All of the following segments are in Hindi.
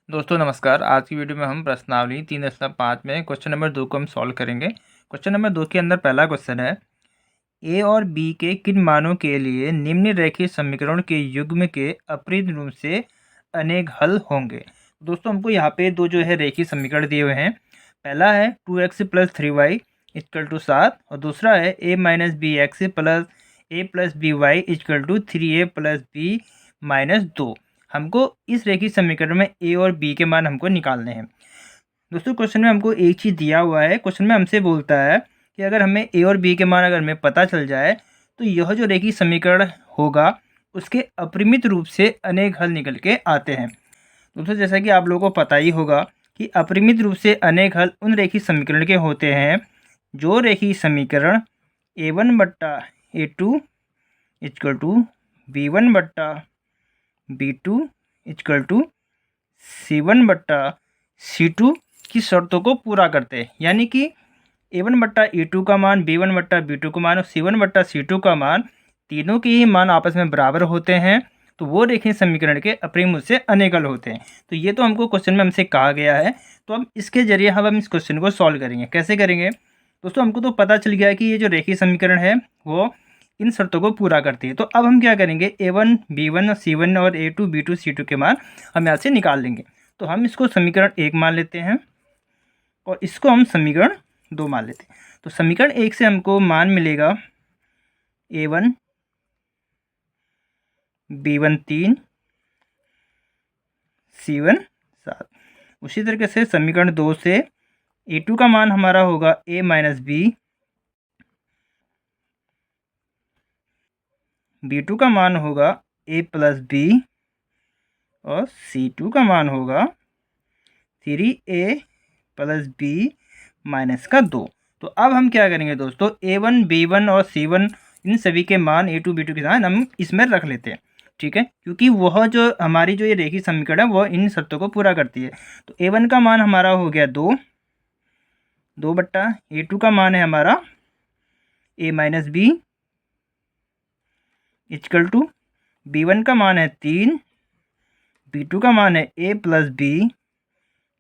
दोस्तों नमस्कार। आज की वीडियो में हम प्रश्नावली 3.5 में क्वेश्चन नंबर 2 को हम सॉल्व करेंगे। क्वेश्चन नंबर 2 के अंदर पहला क्वेश्चन है, ए और बी के किन मानों के लिए निम्न रेखीय समीकरण के युग्म के अपरिद रूप से अनेक हल होंगे। दोस्तों हमको यहाँ पे दो जो है रेखीय समीकरण दिए हुए हैं। पहला है 2x + 3y = 7 और दूसरा है a - bx + a + by = 3a + b - 2। हमको इस रेखीय समीकरण में ए और बी के मान हमको निकालने हैं। दोस्तों क्वेश्चन में हमको एक चीज़ दिया हुआ है। क्वेश्चन में हमसे बोलता है कि अगर हमें ए और बी के मान अगर हमें पता चल जाए तो यह जो रेखीय समीकरण होगा उसके अपरिमित रूप से अनेक हल निकल के आते हैं। दोस्तों जैसा कि आप लोगों को पता ही होगा कि अपरिमित रूप से अनेक हल उन रेखीय समीकरण के होते हैं जो रेखीय समीकरण a1/a2 = b1/b2 = c1/c2 की शर्तों को पूरा करते हैं। यानी कि a1/a2 का मान, b1/b2 का मान और c1/c2 का मान तीनों के ही मान आपस में बराबर होते हैं, तो वो रेखीय समीकरण के अपरिमित से अनेक हल होते हैं। तो ये तो हमको क्वेश्चन में हमसे कहा गया है। तो अब इसके जरिए हम इस क्वेश्चन को सॉल्व करेंगे। कैसे करेंगे दोस्तों? हमको तो पता चल गया है कि ये जो रेखीय समीकरण है वो इन शर्तों को पूरा करती है। तो अब हम क्या करेंगे, a1 b1 c1 और a2 b2 c2 के मान हम यहाँ से निकाल लेंगे। तो हम इसको समीकरण 1 मान लेते हैं और इसको हम समीकरण 2 मान लेते हैं। तो समीकरण 1 से हमको मान मिलेगा a1 b1 3 c1 7। उसी तरीके से समीकरण 2 से a2 का मान हमारा होगा a - b, b2 का मान होगा a + b और c2 का मान होगा 3a + b - 2। तो अब हम क्या करेंगे दोस्तों, a1 b1 और c1 इन सभी के मान a2 b2 के मान हम इसमें रख लेते हैं। ठीक है, क्योंकि वह जो हमारी जो ये रेखीय समीकरण है वह इन शर्तों को पूरा करती है। तो a1 का मान हमारा हो गया 2, 2/a2 का मान है हमारा a - b = b1 का मान है 3, b2 का मान है a + b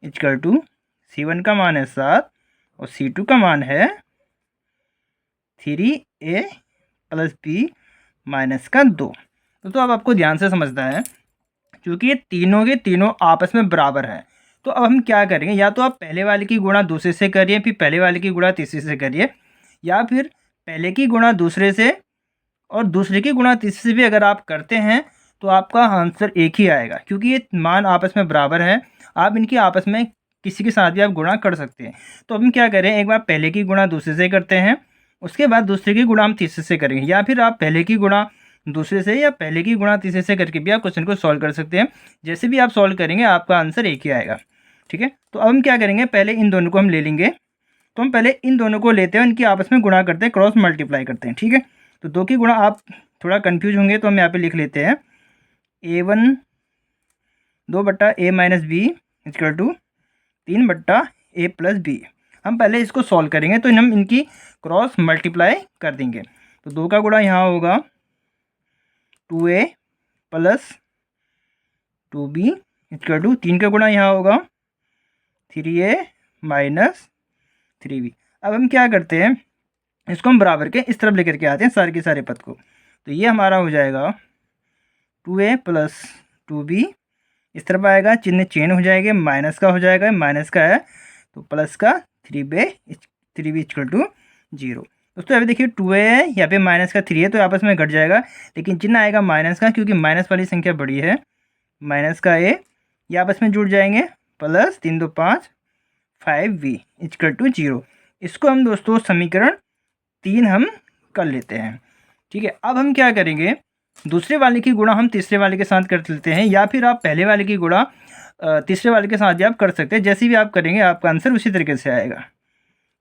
= c1 का मान है 7 और c2 का मान है 3a + b - 2। तो अब आपको ध्यान से समझना है, क्योंकि ये तीनों के तीनों आपस में बराबर हैं। तो अब हम क्या करेंगे, या तो आप पहले वाले की गुणा दूसरे से करिए, फिर पहले वाले की गुणा तीसरे से करिए, या फिर पहले की गुणा दूसरे से और दूसरे की गुणा तीसरे से भी अगर आप करते हैं तो आपका आंसर एक ही आएगा, क्योंकि ये मान आपस में बराबर हैं। आप इनकी आपस में किसी के साथ भी आप गुणा कर सकते हैं। तो हम क्या करें, एक बार पहले की गुणा दूसरे से करते हैं, उसके बाद दूसरे की गुणा हम तीसरे से करेंगे, या फिर आप पहले की गुणा दूसरे से या पहले की गुणा तीसरे से करके भी आप क्वेश्चन को सॉल्व कर सकते हैं। जैसे भी आप सॉल्व करेंगे आपका आंसर एक ही आएगा। ठीक है, तो अब हम क्या करेंगे, पहले इन दोनों को हम ले लेंगे। तो हम पहले इन दोनों को लेते हैं, इनकी आपस में गुणा करते हैं, क्रॉस मल्टीप्लाई करते हैं। ठीक है, तो 2 की गुणा आप थोड़ा कन्फ्यूज होंगे तो हम यहाँ पे लिख लेते हैं a1 2/a - b = 3/a + b। हम पहले इसको सॉल्व करेंगे तो हम इनकी क्रॉस मल्टीप्लाई कर देंगे। तो 2 का गुणा यहाँ होगा 2a + 2b = 3 का गुणा यहाँ होगा 3a - 3b। अब हम क्या करते हैं, इसको हम बराबर के इस तरफ लेकर के आते हैं सारे के सारे पद को। तो ये हमारा हो जाएगा 2a + 2b, इस तरफ आएगा, चिन्ह चेंज हो जाएगा, माइनस का हो जाएगा, माइनस का है तो प्लस का 3b = 0। दोस्तों अभी देखिए 2a है, यहाँ पे माइनस का 3 है तो आपस में घट जाएगा, लेकिन चिन्ह आएगा माइनस का, क्योंकि माइनस वाली संख्या बड़ी है। माइनस का a, ये आपस में जुड़ जाएंगे, प्लस 3 2 5 5b = 0। इसको हम दोस्तों समीकरण 3 हम कर लेते हैं। ठीक है, अब हम क्या करेंगे, दूसरे वाले की गुणा हम तीसरे वाले के साथ कर लेते हैं, या फिर आप पहले वाले की गुणा तीसरे वाले के साथ भी आप कर सकते हैं। जैसे भी आप करेंगे आपका आंसर उसी तरीके से आएगा।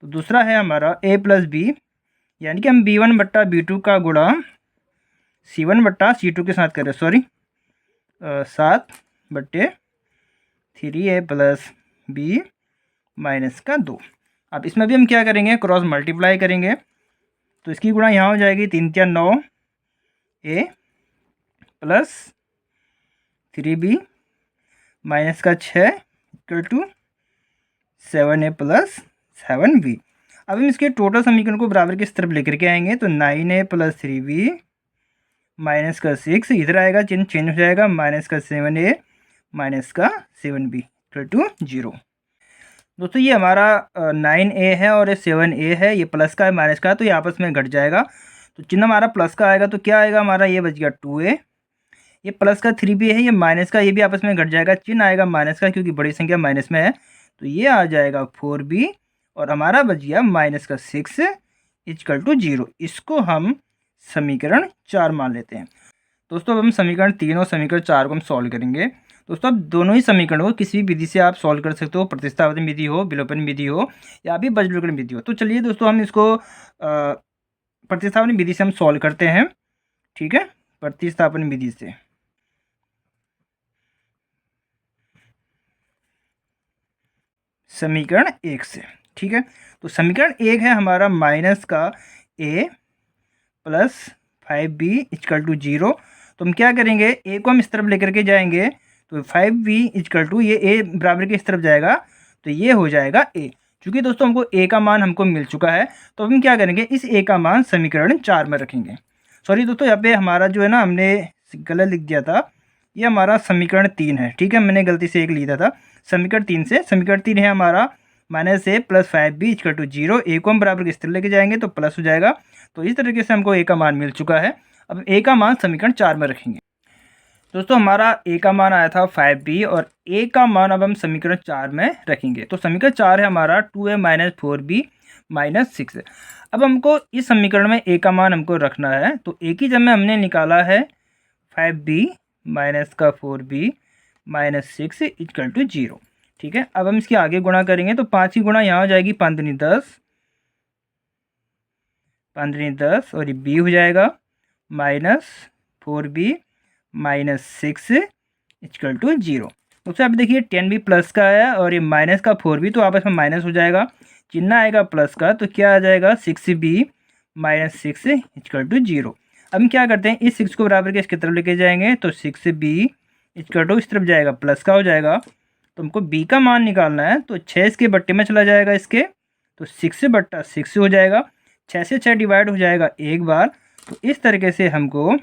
तो दूसरा है हमारा a + b, यानी कि हम b1/b2 का गुणा c1/c2 के साथ कर रहे हैं, सॉरी 7/3a + b - 2। अब इसमें भी हम क्या करेंगे, क्रॉस मल्टीप्लाई करेंगे। तो इसकी गुणा यहाँ हो जाएगी 3 4 9 a + 3b माइनस का 6 equal to 7a plus 7b। अब हम इसके टोटल समीकरण को बराबर की इस तरफ लेकर के आएंगे तो 9a प्लस 3b माइनस का 6 इधर आएगा, चिन्ह चेंज हो जाएगा, माइनस का 7a माइनस का 7b इक्वल टू 0। दोस्तों ये हमारा 9a है और ये 7a है, ये प्लस का है माइनस का है, तो ये आपस में घट जाएगा। तो चिन्ह हमारा प्लस का आएगा तो क्या आएगा हमारा, ये बच गया 2a। ये प्लस का 3b है, ये माइनस का, ये भी आपस में घट जाएगा, चिन्ह आएगा माइनस का क्योंकि बड़ी संख्या माइनस में है, तो ये आ जाएगा 4b और हमारा बच गया माइनस का 6 इक्वल टू 0। इसको हम समीकरण 4 मान लेते हैं। दोस्तों अब हम समीकरण 3 और समीकरण 4 को हम सॉल्व करेंगे। दोस्तों अब दोनों ही समीकरणों को किसी भी विधि से आप सॉल्व कर सकते हो, प्रतिस्थापन विधि हो, विलोपन विधि हो या भी बजविकरण विधि हो। तो चलिए दोस्तों हम इसको प्रतिस्थापन विधि से हम सॉल्व करते हैं। ठीक है, प्रतिस्थापन विधि से समीकरण 1 से। ठीक है, तो समीकरण 1 है हमारा माइनस का a plus 5b equal to 0। तो हम क्या करेंगे, a को हम इस तरफ लेकर के जाएंगे तो 5b इक्वल टू ये a बराबर के इस तरफ जाएगा तो ये हो जाएगा a। चूँकि दोस्तों हमको a का मान हमको मिल चुका है तो हम क्या करेंगे, इस a का मान समीकरण 4 में रखेंगे। सॉरी दोस्तों, यहाँ पे हमारा जो है ना, हमने गलत लिख दिया था, ये हमारा समीकरण 3 है। ठीक है, मैंने गलती से 1 लिखा था। समीकरण 3 से समीकरण 3 है हमारा minus a plus 5b equal to 0। a को हम बराबर की तरफ लेके जाएंगे तो प्लस हो जाएगा। तो इस तरीके से हमको a का मान मिल चुका है। अब a का मान समीकरण 4 में रखेंगे। दोस्तों हमारा a का मान आया था 5b और a का मान अब हम समीकरण 4 में रखेंगे। तो समीकरण 4 है हमारा 2a माइनस 4b माइनस 6। अब हमको इस समीकरण में a का मान हमको रखना है। तो a की जगह में हमने निकाला है 5b माइनस का 4b माइनस 6 इक्वल टू 0। ठीक है, अब हम इसके आगे गुणा करेंगे तो 5 की गुणा यहाँ हो जाएगी 5 दूनी 10, 5 दूनी 10 और ये b हो जाएगा minus 4b minus 6 equal to 0। उससे आप देखिए 10b प्लस का है और ये माइनस का 4b, तो आपस में माइनस हो जाएगा, चिन्ह आएगा प्लस का, तो क्या आ जाएगा 6b माइनस 6 इक्वल टू 0। अब हम क्या करते हैं, इस 6 को बराबर के इसकी तरफ लेके जाएंगे तो 6b इक्वल टू इस तरफ जाएगा प्लस का हो जाएगा। तो हमको b का मान निकालना है तो 6 इसके बट्टे में चला जाएगा इसके, तो 6 बट्टा 6 हो जाएगा, 6 से 6 डिवाइड हो जाएगा एक बार। तो इस तरीके से हमको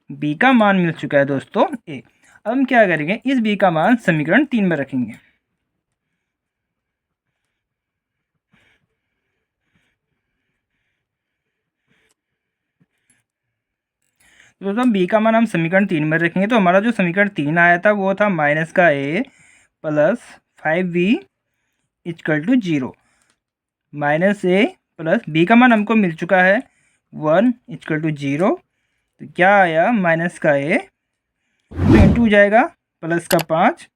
b का मान मिल चुका है दोस्तों a। अब हम क्या करेंगे, इस b का मान समीकरण 3 में रखेंगे। तो दोस्तों b का मान हम समीकरण 3 में रखेंगे। तो हमारा जो समीकरण 3 आया था वो था माइनस का a plus 5b equal to 0। Minus a plus b का मान हमको मिल चुका है 1 इक्वल टू 0। तो क्या आया, माइनस का a तो इंटू हो जाएगा प्लस का 5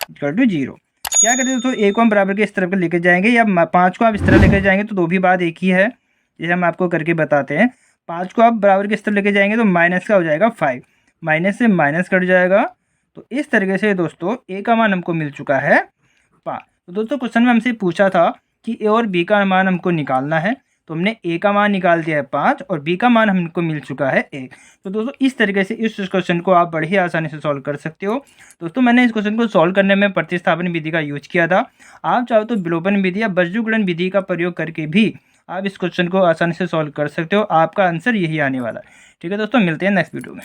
इक्वल टू 0। क्या करते हैं दोस्तों, a को हम बराबर के इस तरफ लेकर जाएंगे या 5 को आप इस तरह लेकर जाएंगे तो दो भी बात एक ही है, ये हम आपको करके बताते हैं। 5 को आप बराबर के इस तरफ लेके जाएंगे तो माइनस का हो जाएगा 5, माइनस से माइनस कट जाएगा। तो इस तरीके से दोस्तों a का मान हमको मिल चुका है 5। तो दोस्तों क्वेश्चन में हमसे पूछा था कि a और b का मान हमको निकालना है, तो हमने a का मान निकाल दिया है 5 और b का मान हमको मिल चुका है 1। तो दोस्तों इस तरीके से इस क्वेश्चन को आप बड़ी ही आसानी से सॉल्व कर सकते हो। दोस्तों मैंने इस क्वेश्चन को सॉल्व करने में प्रतिस्थापन विधि का यूज किया था। आप चाहो तो विलोपन विधि या बज्रगुणन विधि का प्रयोग करके भी आप इस क्वेश्चन को आसानी से सॉल्व कर सकते हो। आपका आंसर यही आने वाला है। ठीक है दोस्तों, मिलते हैं नेक्स्ट वीडियो में।